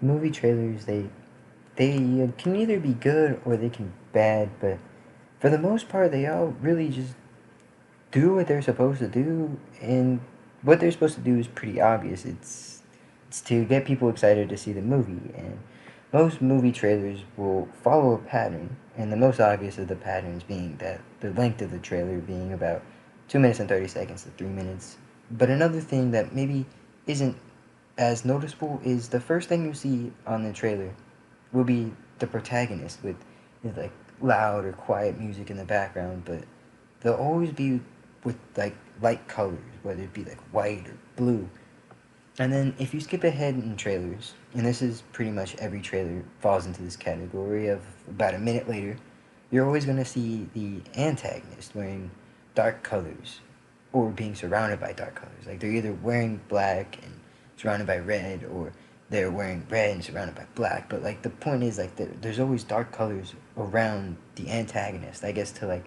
movie trailers, they can either be good or they can be bad, but for the most part, they all really just do what they're supposed to do, and what they're supposed to do is pretty obvious. It's to get people excited to see the movie, and most movie trailers will follow a pattern, and the most obvious of the patterns being that the length of the trailer being about 2 minutes and 30 seconds to 3 minutes. But another thing that maybe isn't as noticeable is the first thing you see on the trailer will be the protagonist with like loud or quiet music in the background, but they'll always be with like light colors, whether it be like white or blue. And then if you skip ahead in trailers, and this is pretty much every trailer falls into this category of about a minute later, you're always going to see the antagonist wearing dark colors or being surrounded by dark colors. Like they're either wearing black and surrounded by red, or they're wearing red and surrounded by black. But like the point is like there's always dark colors around the antagonist, I guess, to like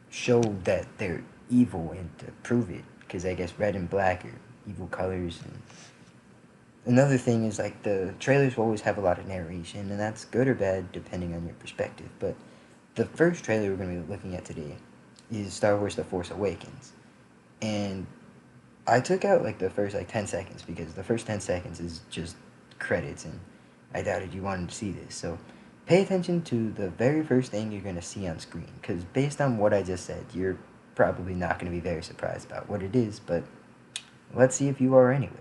show that they're evil and to prove it, because I guess red and black are evil colors. And another thing is like the trailers will always have a lot of narration, and that's good or bad depending on your perspective. But the first trailer we're going to be looking at today is Star Wars The Force Awakens. And I took out like the first like 10 seconds because the first 10 seconds is just credits, and I doubted you wanted to see this. So pay attention to the very first thing you're going to see on screen, because based on what I just said, you're probably not going to be very surprised about what it is, but let's see if you are anyway.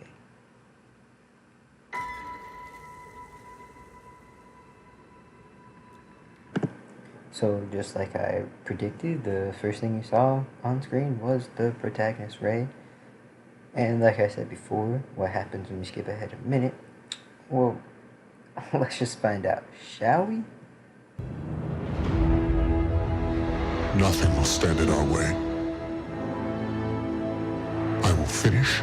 So just like I predicted, the first thing you saw on screen was the protagonist, Rey. And like I said before, what happens when you skip ahead a minute? Well, let's just find out, shall we? Nothing will stand in our way. I will finish.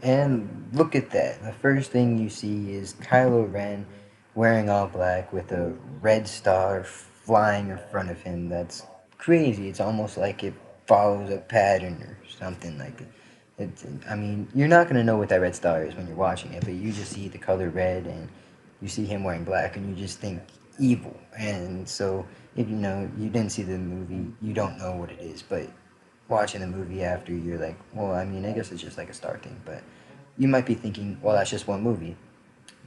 And look at that. The first thing you see is Kylo Ren wearing all black with a red star flying in front of him. That's crazy. It's almost like it follows a pattern or something like it. I mean, you're not going to know what that red star is when you're watching it, but you just see the color red and you see him wearing black and you just think evil. And so if you didn't see the movie, you don't know what it is, but watching the movie after, you're like, well, I mean, I guess it's just like a Star thing, but you might be thinking, well, that's just one movie.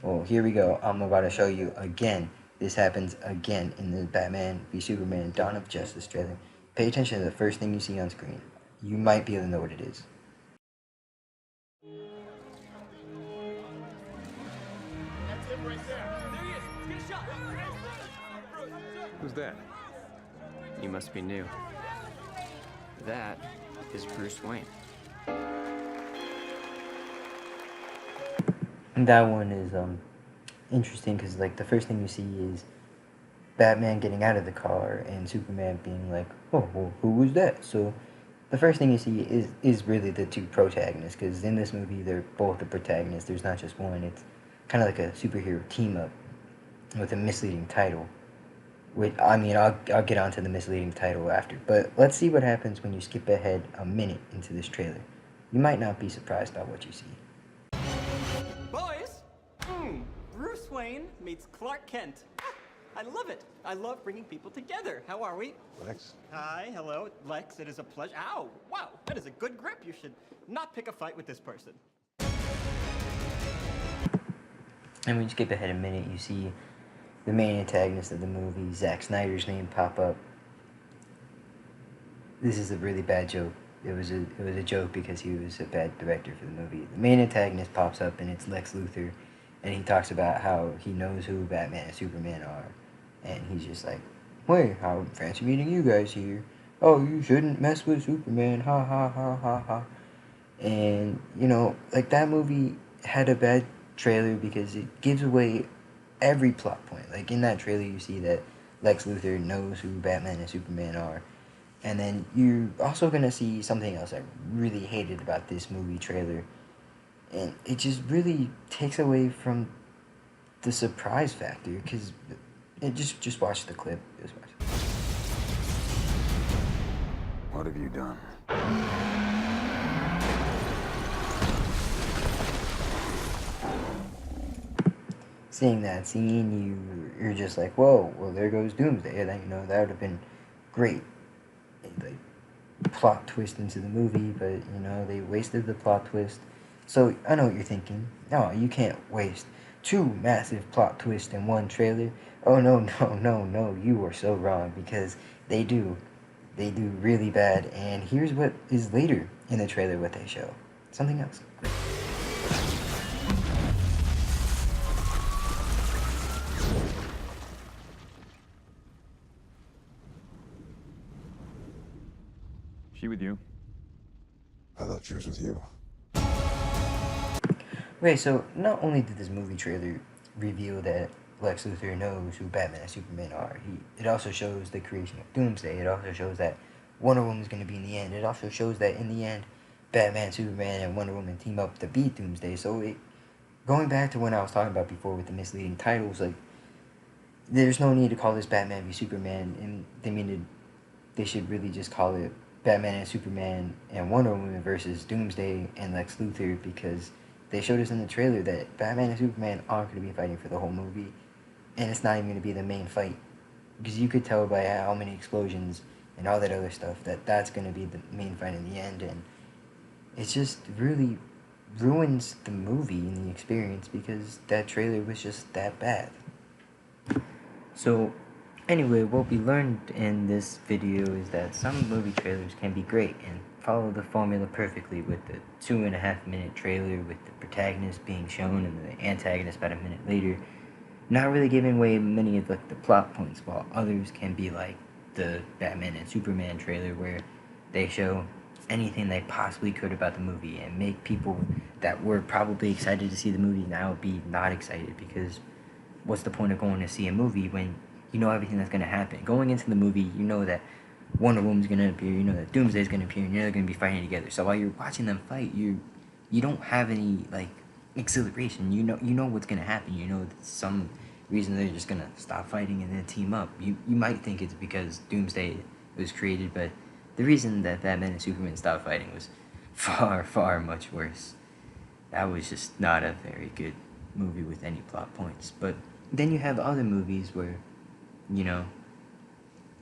Well, here we go. I'm about to show you again. This happens again in the Batman v Superman Dawn of Justice trailer. Pay attention to the first thing you see on screen. You might be able to know what it is. That's him right there. There he is. Let's get a shot. Who's that? You must be new. That is Bruce Wayne. And that one is interesting because like the first thing you see is Batman getting out of the car and Superman being like, oh, well, who was that? So the first thing you see is really the two protagonists, because in this movie they're both the protagonists. There's not just one. It's kind of like a superhero team up with a misleading title. Which, I mean, I'll get onto the misleading title after, but let's see what happens when you skip ahead a minute into this trailer. You might not be surprised by what you see. Boys, Bruce Wayne meets Clark Kent. I love it. I love bringing people together. How are we? Lex? Hi, hello, Lex. It is a pleasure. Ow, wow, that is a good grip. You should not pick a fight with this person. And when you skip ahead a minute, you see the main antagonist of the movie, Zack Snyder's name, pop up. This is a really bad joke. It was a joke because he was a bad director for the movie. The main antagonist pops up and it's Lex Luthor, and he talks about how he knows who Batman and Superman are, and he's just like, "Wait, how fancy meeting you guys here. Oh, you shouldn't mess with Superman. Ha ha ha ha ha." And like that movie had a bad trailer because it gives away every plot point. Like in that trailer, you see that Lex Luthor knows who Batman and Superman are. And then you're also going to see something else I really hated about this movie trailer. And it just really takes away from the surprise factor. Because just watch the clip. Just watch it. What have you done? seeing that scene, you're just like, whoa, well there goes Doomsday. And you know that would have been great, like plot twist into the movie, but you know they wasted the plot twist. So I know what you're thinking. No, you can't waste two massive plot twists in one trailer. Oh no, no, no, no, you are so wrong because they do. They do really bad, and here's what is later in the trailer what they show. Something else. She with you? I thought she was with you. Okay, so not only did this movie trailer reveal that Lex Luthor knows who Batman and Superman are, it also shows the creation of Doomsday. It also shows that Wonder Woman's going to be in the end. It also shows that in the end, Batman, Superman, and Wonder Woman team up to beat Doomsday. So going back to when I was talking about before with the misleading titles, like there's no need to call this Batman v Superman, and they should really just call it Batman and Superman and Wonder Woman versus Doomsday and Lex Luthor, because they showed us in the trailer that Batman and Superman aren't going to be fighting for the whole movie, and it's not even going to be the main fight, because you could tell by how many explosions and all that other stuff that that's going to be the main fight in the end, and it just really ruins the movie and the experience because that trailer was just that bad. So, anyway, what we learned in this video is that some movie trailers can be great and follow the formula perfectly, with the 2.5 minute trailer with the protagonist being shown and the antagonist about a minute later, not really giving away many of the plot points, while others can be like the Batman and Superman trailer where they show anything they possibly could about the movie and make people that were probably excited to see the movie now be not excited, because what's the point of going to see a movie when you know everything that's going to happen? Going into the movie, you know that Wonder Woman's going to appear, you know that Doomsday's going to appear, and you know they're going to be fighting together. So while you're watching them fight, you don't have any like exhilaration. You know what's going to happen. You know that some reason they're just going to stop fighting and then team up. You might think it's because Doomsday was created, but the reason that Batman and Superman stopped fighting was far much worse. That was just not a very good movie with any plot points. But then you have other movies where, you know,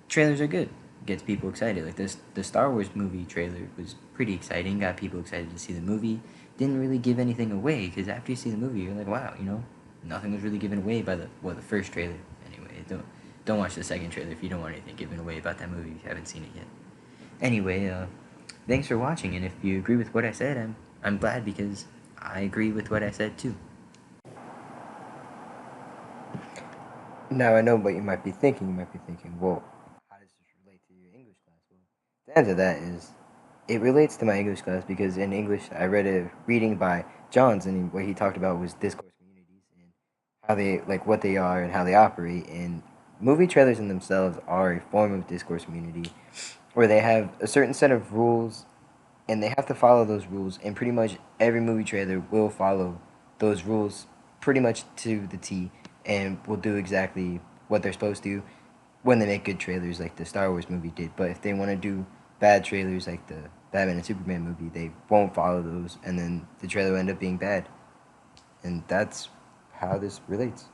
trailers are good, gets people excited. Like the Star Wars movie trailer was pretty exciting, got people excited to see the movie. Didn't really give anything away, because after you see the movie, you're like, wow, you know, nothing was really given away by the first trailer. Anyway, don't watch the second trailer if you don't want anything given away about that movie if you haven't seen it yet. Anyway, thanks for watching, and if you agree with what I said, I'm glad, because I agree with what I said too. Now I know what you might be thinking. You might be thinking, well, how does this relate to your English class? Well, the answer to that is, it relates to my English class because in English I read a reading by Johns, and what he talked about was discourse communities and how they, like, what they are and how they operate. And movie trailers in themselves are a form of discourse community, where they have a certain set of rules and they have to follow those rules, and pretty much every movie trailer will follow those rules pretty much to the T, and will do exactly what they're supposed to when they make good trailers like the Star Wars movie did. But if they want to do bad trailers like the Batman and Superman movie, they won't follow those, and then the trailer will end up being bad. And that's how this relates.